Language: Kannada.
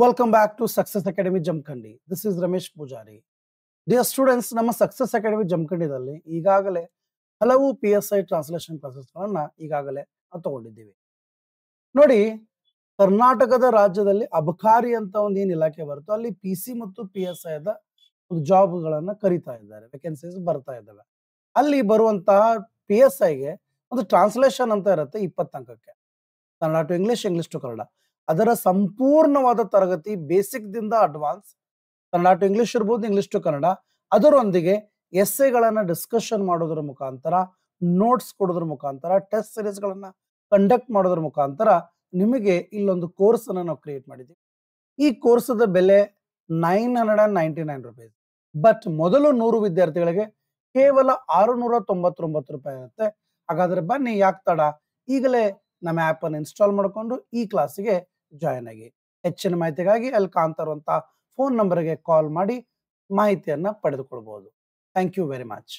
Welcome back to Success Academy Jamkhandi. This is Ramesh Pujari. Dear students, ನಮ್ಮ Success Academy ಜಮಖಂಡಿದಲ್ಲಿ ಈಗಾಗಲೇ ಹಲವು PSI ಟ್ರಾನ್ಸ್ಲೇಷನ್ ಕ್ಲಾಸಸ್ಗಳನ್ನು ಈಗಾಗಲೇ ತಗೊಂಡಿದ್ದೀವಿ. ನೋಡಿ, ಕರ್ನಾಟಕದ ರಾಜ್ಯದಲ್ಲಿ ಅಬಕಾರಿ ಅಂತ ಒಂದು ಏನು ಇಲಾಖೆ ಬರುತ್ತೋ ಅಲ್ಲಿ PC ಮತ್ತು PSI ದ ಜಾಬ್ಗಳನ್ನು ಕರೀತಾ ಇದ್ದಾರೆ, ವೇಕೆನ್ಸೀಸ್ ಬರ್ತಾ ಇದ್ದಾವೆ. ಅಲ್ಲಿ ಬರುವಂತಹ PSIಗೆ ಒಂದು ಟ್ರಾನ್ಸ್ಲೇಷನ್ ಅಂತ ಇರುತ್ತೆ 20 ಅಂಕಕ್ಕೆ, Kannada to English, English to Kannada. ಅದರ ಸಂಪೂರ್ಣವಾದ ತರಗತಿ ಬೇಸಿಕ್ ದಿಂದ ಅಡ್ವಾನ್ಸ್, ಕನ್ನಡ ಟು ಇಂಗ್ಲಿಷ್ ಇರ್ಬೋದು, ಇಂಗ್ಲಿಷ್ ಟು ಕನ್ನಡ, ಅದರೊಂದಿಗೆ ಎಸ್ಸೆಗಳನ್ನು ಡಿಸ್ಕಷನ್ ಮಾಡೋದ್ರ ಮುಖಾಂತರ, ನೋಟ್ಸ್ ಕೊಡೋದ್ರ ಮುಖಾಂತರ, ಟೆಸ್ಟ್ ಸೀರೀಸ್ಗಳನ್ನು ಕಂಡಕ್ಟ್ ಮಾಡೋದ್ರ ಮುಖಾಂತರ ನಿಮಗೆ ಇಲ್ಲೊಂದು ಕೋರ್ಸ್ ಅನ್ನು ನಾವು ಕ್ರಿಯೇಟ್ ಮಾಡಿದ್ದೀವಿ. ಈ ಕೋರ್ಸದ ಬೆಲೆ 999 ರೂಪೀಸ್. ಬಟ್ ಮೊದಲು 100 ವಿದ್ಯಾರ್ಥಿಗಳಿಗೆ ಕೇವಲ 699 ರೂಪಾಯಿ ಇರುತ್ತೆ. ಹಾಗಾದ್ರೆ ಬನ್ನಿ, ಯಾಕೆ ತಡ, ಈಗಲೇ ನಮ್ಮ ಆ್ಯಪ್ ಅನ್ನು ಇನ್ಸ್ಟಾಲ್ ಮಾಡಿಕೊಂಡು ಈ ಕ್ಲಾಸಿಗೆ ಜಾಯ್ನ್ ಆಗಿ. ಹೆಚ್ಚಿನ ಮಾಹಿತಿಗಾಗಿ ಅಲ್ಲಿ ಕಾಣ್ತಾ ಇರುವಂತಹ ಫೋನ್ ನಂಬರ್ಗೆ ಕಾಲ್ ಮಾಡಿ ಮಾಹಿತಿಯನ್ನ ಪಡೆದುಕೊಳ್ಬಹುದು. Thank you very much.